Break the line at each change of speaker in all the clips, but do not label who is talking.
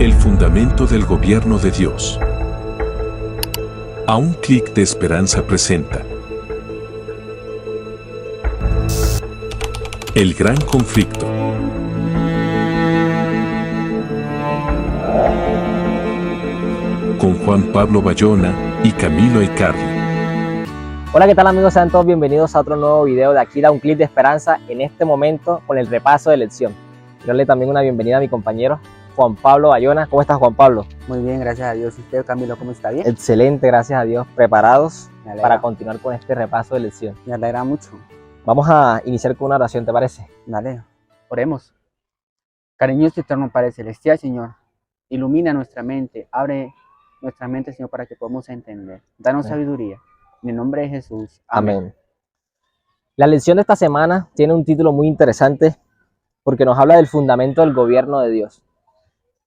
El fundamento del gobierno de Dios. A un clic de Esperanza presenta El gran conflicto. Con Juan Pablo Bayona y Camilo Icardi.
Hola, ¿qué tal amigos? Sean todos bienvenidos a otro nuevo video de aquí da un clic de esperanza en este momento con el repaso de lección. Quiero darle también una bienvenida a mi compañero Juan Pablo Bayona. ¿Cómo estás, Juan Pablo?
Muy bien, gracias a Dios. ¿Y usted, Camilo, cómo está? ¿Bien?
Excelente, gracias a Dios. Preparados para
alegra.
continuar con este repaso de lección.
Me alegra mucho.
Vamos a iniciar con una oración, ¿te parece?
Dale, oremos. Cariñoso y eterno Padre Celestial, Señor, ilumina nuestra mente, abre nuestra mente, Señor, para que podamos entender. Danos
Amén.
sabiduría. En el nombre de Jesús.
Amén. La lección de esta semana tiene un título muy interesante porque nos habla del fundamento del gobierno de Dios.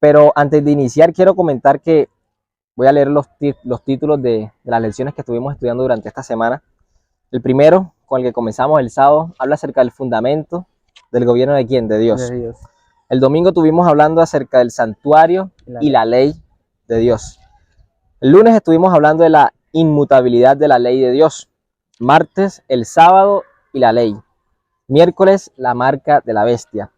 Pero antes de iniciar quiero comentar que voy a leer los títulos de las lecciones que estuvimos estudiando durante esta semana. El primero, con el que comenzamos el sábado, habla acerca del fundamento del gobierno de ¿quién? De Dios.
De Dios.
El domingo estuvimos hablando acerca del santuario y la ley de Dios. El lunes estuvimos hablando de la inmutabilidad de la ley de Dios. Martes, el sábado y la ley. Miércoles, la marca de la bestia.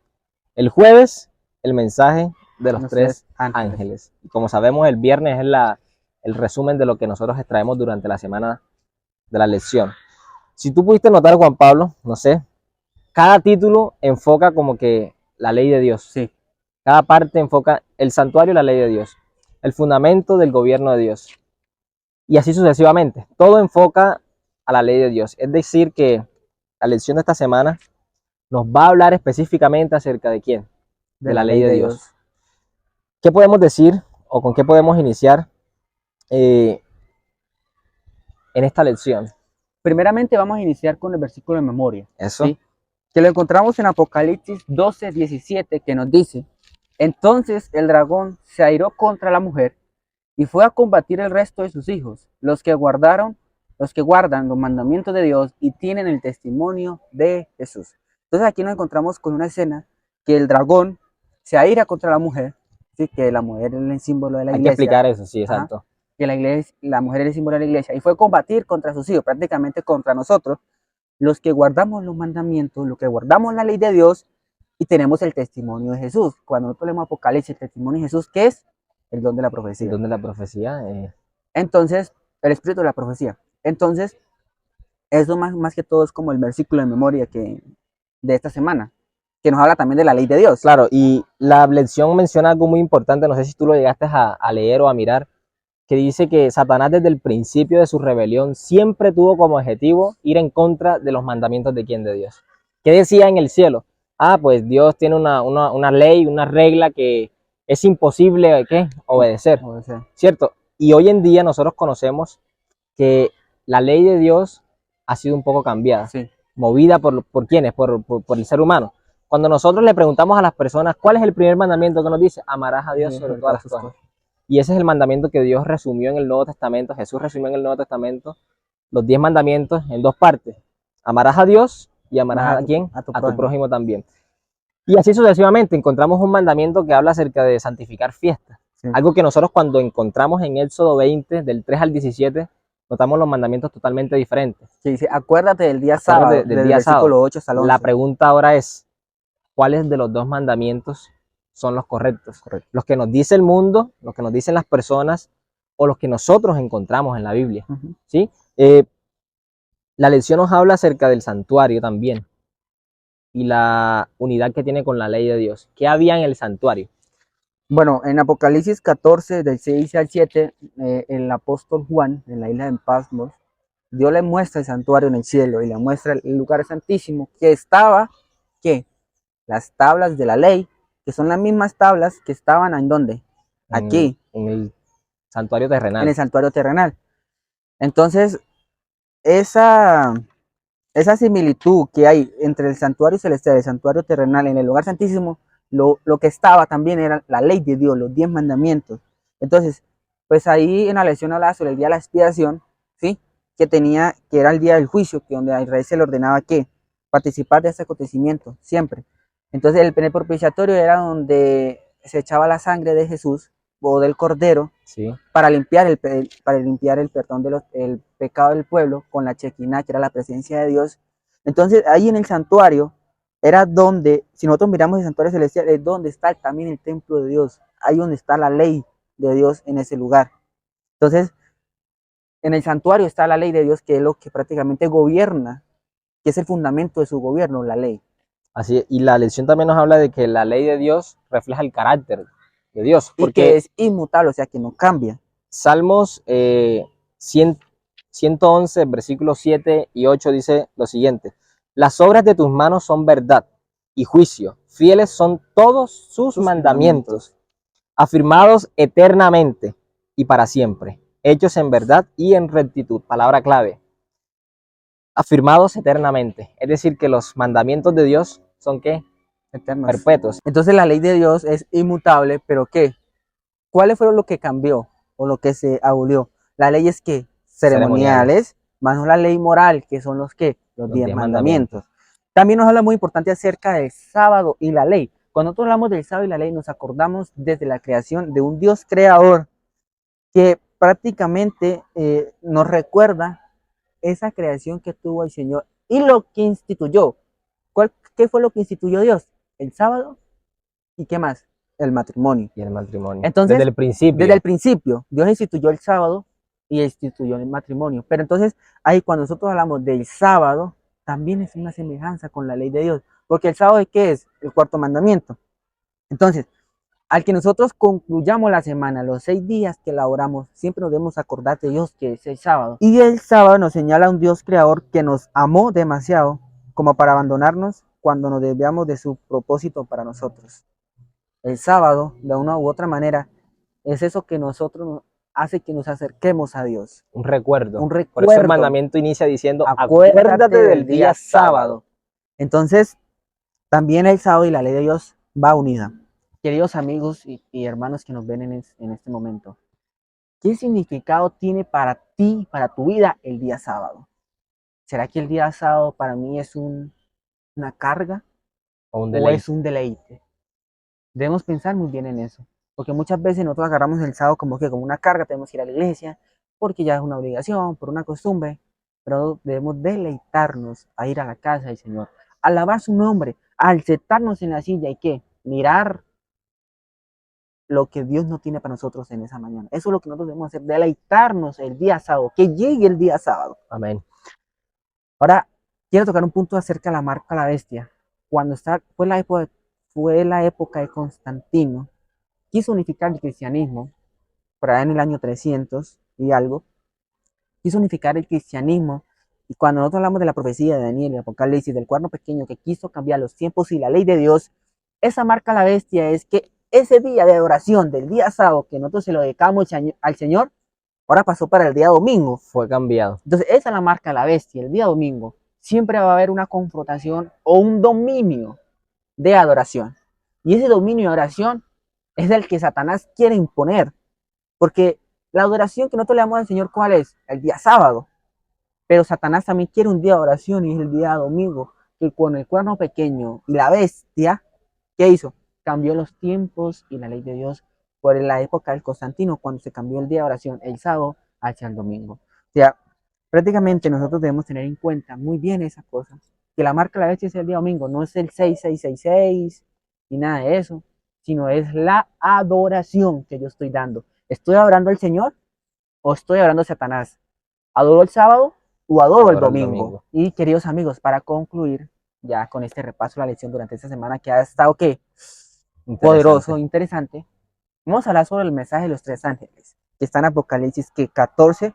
El jueves, el mensaje de los tres ángeles. Y como sabemos, el viernes es el resumen de lo que nosotros extraemos durante la semana de la lección. Si tú pudiste notar, Juan Pablo, no sé, cada título enfoca como que la ley de Dios.
Sí.
Cada parte enfoca el santuario y la ley de Dios. El fundamento del gobierno de Dios. Y así sucesivamente. Todo enfoca a la ley de Dios. Es decir, que la lección de esta semana nos va a hablar específicamente acerca de ¿quién? De la ley de Dios. ¿Qué podemos decir o con qué podemos iniciar en esta lección?
Primeramente vamos a iniciar con el versículo de memoria.
Eso.
¿Sí? Que lo encontramos en Apocalipsis 12:17, que nos dice: entonces el dragón se airó contra la mujer y fue a combatir el resto de sus hijos, los que guardan los mandamientos de Dios y tienen el testimonio de Jesús. Entonces aquí nos encontramos con una escena que el dragón se aira contra la mujer, ¿sí? Que la mujer es el símbolo de la iglesia.
Hay que explicar eso, sí, exacto.
Ajá, que la mujer es el símbolo de la iglesia y fue a combatir contra sus hijos, prácticamente contra nosotros, los que guardamos los mandamientos, los que guardamos la ley de Dios y tenemos el testimonio de Jesús. Cuando nosotros leemos Apocalipsis, el testimonio de Jesús, ¿qué es? El don de la profecía.
El don de la profecía.
Entonces, el espíritu de la profecía. Entonces, eso más que todo es como el versículo de memoria de esta semana, que nos habla también de la ley de Dios.
Claro, y la lección menciona algo muy importante, no sé si tú lo llegaste a leer o a mirar, que dice que Satanás desde el principio de su rebelión siempre tuvo como objetivo ir en contra de los mandamientos de ¿quién? De Dios. ¿Qué decía en el cielo? Ah, pues Dios tiene una ley, una regla que es imposible ¿qué? Obedecer, ¿cierto? Y hoy en día nosotros conocemos que la ley de Dios ha sido un poco cambiada,
sí,
movida por ¿quiénes? Por el ser humano. Cuando nosotros le preguntamos a las personas cuál es el primer mandamiento que nos dice, amarás a Dios sobre todas las cosas. Y ese es el mandamiento que Dios resumió en el Nuevo Testamento, Jesús resumió en el Nuevo Testamento los 10 mandamientos en dos partes. Amarás a Dios y amarás a ¿quién? A tu prójimo también. Y así sucesivamente encontramos un mandamiento que habla acerca de santificar fiestas. Sí. Algo que nosotros cuando encontramos en Éxodo 20, del 3 al 17, notamos los mandamientos totalmente diferentes.
Sí, dice, acuérdate del día sábado, del día sábado. 8 hasta el 11.
La pregunta ahora es, ¿cuáles de los dos mandamientos son los correctos? Correcto. ¿Los que nos dice el mundo, los que nos dicen las personas, o los que nosotros encontramos en la Biblia? ¿Sí? La lección nos habla acerca del santuario también y la unidad que tiene con la ley de Dios. ¿Qué había en el santuario?
Bueno, en Apocalipsis 14, del 6 al 7, el apóstol Juan, en la isla de Patmos, Dios le muestra el santuario en el cielo y le muestra el lugar santísimo que estaba, ¿qué? Las tablas de la ley, que son las mismas tablas que estaban ¿en dónde? Aquí.
En el santuario terrenal.
En el santuario terrenal. Entonces, esa similitud que hay entre el santuario celestial y el santuario terrenal en el lugar santísimo, lo que estaba también era la ley de Dios, los 10 mandamientos. Entonces, pues ahí en la lección hablaba sobre el día de la expiación, ¿sí? Que era el día del juicio, que donde a Israel se le ordenaba que participar de ese acontecimiento, siempre. Entonces el propiciatorio era donde se echaba la sangre de Jesús o del Cordero
Sí.
para limpiar el perdón el pecado del pueblo con la Shekinah, que era la presencia de Dios. Entonces, ahí en el santuario era donde, si nosotros miramos el santuario celestial, es donde está también el templo de Dios, ahí donde está la ley de Dios en ese lugar. Entonces, en el santuario está la ley de Dios, que es lo que prácticamente gobierna, que es el fundamento de su gobierno, la ley.
Así, y la lección también nos habla de que la ley de Dios refleja el carácter de Dios,
Y que
porque
es inmutable, o sea, que no cambia.
Salmos 111, versículos 7 y 8 dice lo siguiente: las obras de tus manos son verdad y juicio, fieles son todos sus mandamientos, afirmados eternamente y para siempre, hechos en verdad y en rectitud. Palabra clave: afirmados eternamente. Es decir, que los mandamientos de Dios son ¿qué?
Eternos.
Perpetuos.
Entonces la ley de Dios es inmutable, pero ¿qué? ¿Cuáles fueron lo que cambió o lo que se abolió? La ley es que ceremoniales, más no la ley moral, que son los 10 mandamientos. También nos habla muy importante acerca del sábado y la ley. Cuando nosotros hablamos del sábado y la ley, nos acordamos desde la creación de un Dios creador que prácticamente nos recuerda esa creación que tuvo el Señor y lo que instituyó. ¿Qué fue lo que instituyó Dios? El sábado y ¿qué más? El matrimonio.
Y el matrimonio.
Entonces,
desde el principio.
Desde el principio, Dios instituyó el sábado y instituyó el matrimonio. Pero entonces, ahí cuando nosotros hablamos del sábado, también es una semejanza con la ley de Dios. Porque el sábado, ¿qué es? El cuarto mandamiento. Entonces, al que nosotros concluyamos la semana, los 6 días que laboramos, siempre nos debemos acordar de Dios, que es el sábado. Y el sábado nos señala un Dios creador que nos amó demasiado como para abandonarnos cuando nos desviamos de su propósito para nosotros. El sábado, de una u otra manera, es eso que nosotros hace que nos acerquemos a Dios.
Un recuerdo.
Un recuerdo.
Por eso el mandamiento inicia diciendo,
acuérdate del día sábado. Entonces, también el sábado y la ley de Dios va unida. Queridos amigos y hermanos que nos ven en este momento, ¿qué significado tiene para ti, para tu vida, el día sábado? ¿Será que el día sábado para mí es una carga
o
es un deleite? Debemos pensar muy bien en eso, porque muchas veces nosotros agarramos el sábado como una carga, tenemos que ir a la iglesia, porque ya es una obligación, por una costumbre, pero debemos deleitarnos a ir a la casa del Señor, alabar su nombre, al sentarnos en la silla y ¿qué? Mirar lo que Dios no tiene para nosotros en esa mañana. Eso es lo que nosotros debemos hacer, deleitarnos el día sábado, que llegue el día sábado.
Amén.
Ahora, quiero tocar un punto acerca de la marca de la bestia. Cuando fue la época de Constantino, quiso unificar el cristianismo, por allá en el año 300 y algo, quiso unificar el cristianismo, y cuando nosotros hablamos de la profecía de Daniel, el Apocalipsis, del cuerno pequeño que quiso cambiar los tiempos y la ley de Dios, esa marca de la bestia es que ese día de adoración del día sábado que nosotros se lo dedicamos al Señor, ahora pasó para el día domingo.
Fue cambiado.
Entonces esa es la marca de la bestia, el día domingo. Siempre va a haber una confrontación o un dominio de adoración. Y ese dominio de adoración es el que Satanás quiere imponer. Porque la adoración que nosotros le damos al Señor, ¿cuál es? El día sábado. Pero Satanás también quiere un día de oración y es el día domingo. Que con el cuerno pequeño y la bestia, ¿qué hizo? Cambió los tiempos y la ley de Dios por la época del Constantino, cuando se cambió el día de oración, el sábado, hacia el domingo. O sea, prácticamente nosotros debemos tener en cuenta muy bien esas cosas. Que la marca de la bestia es el día domingo, no es el 6666 ni nada de eso, sino es la adoración que yo estoy dando. ¿Estoy adorando al Señor o estoy adorando a Satanás? ¿Adoro el sábado o adoro el domingo? Y queridos amigos, para concluir ya con este repaso de la lección durante esta semana que ha estado poderoso, interesante, vamos a hablar sobre el mensaje de los 3 ángeles, que está en Apocalipsis 14,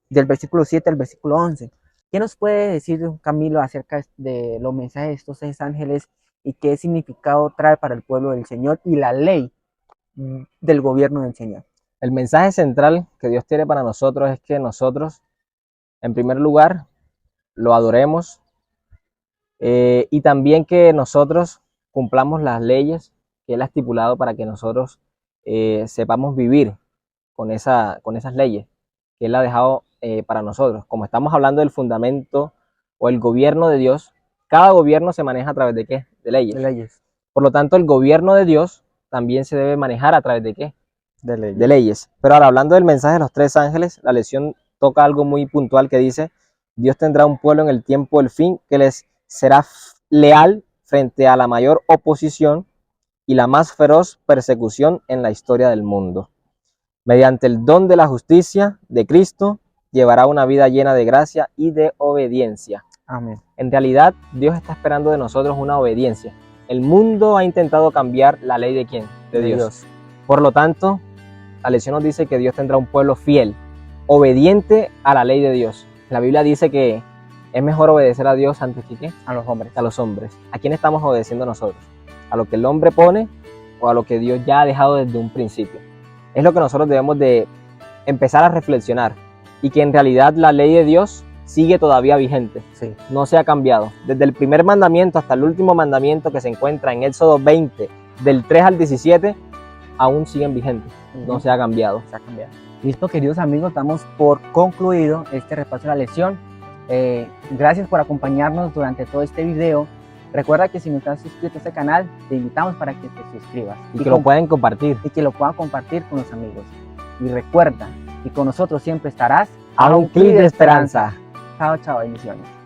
del versículo 7 al versículo 11. ¿Qué nos puede decir Camilo acerca de los mensajes de estos 6 ángeles y qué significado trae para el pueblo del Señor y la ley del gobierno del Señor?
El mensaje central que Dios tiene para nosotros es que nosotros, en primer lugar, lo adoremos y también que nosotros cumplamos las leyes que Él ha estipulado para que nosotros sepamos vivir con esas leyes que Él ha dejado para nosotros. Como estamos hablando del fundamento o el gobierno de Dios, cada gobierno se maneja a través de ¿qué? De leyes.
De leyes.
Por lo tanto, el gobierno de Dios también se debe manejar a través de ¿qué?
De ley.
De leyes. Pero ahora, hablando del mensaje de los tres ángeles, la lección toca algo muy puntual que dice: Dios tendrá un pueblo en el tiempo del fin que les será leal frente a la mayor oposición y la más feroz persecución en la historia del mundo. Mediante el don de la justicia de Cristo, llevará una vida llena de gracia y de obediencia.
Amén.
En realidad, Dios está esperando de nosotros una obediencia. El mundo ha intentado cambiar la ley de ¿quién? De Dios. Por lo tanto, la lección nos dice que Dios tendrá un pueblo fiel, obediente a la ley de Dios. La Biblia dice que es mejor obedecer a Dios antes que ¿qué?
A los hombres.
A los hombres. ¿A quién estamos obedeciendo nosotros? ¿A lo que el hombre pone o a lo que Dios ya ha dejado desde un principio? Es lo que nosotros debemos de empezar a reflexionar, y que en realidad la ley de Dios sigue todavía vigente,
Sí.
no se ha cambiado. Desde el primer mandamiento hasta el último mandamiento que se encuentra en Éxodo 20, del 3 al 17, aún siguen vigentes, no se ha cambiado.
Se ha cambiado. Listo, queridos amigos, damos por concluido este repaso de la lección. Gracias por acompañarnos durante todo este video. Recuerda que si no estás suscrito a este canal, te invitamos para que te suscribas.
Y que lo pueden compartir.
Y que lo puedan compartir con los amigos. Y recuerda, y con nosotros siempre estarás
A un clic de esperanza.
Chao, chao, bendiciones.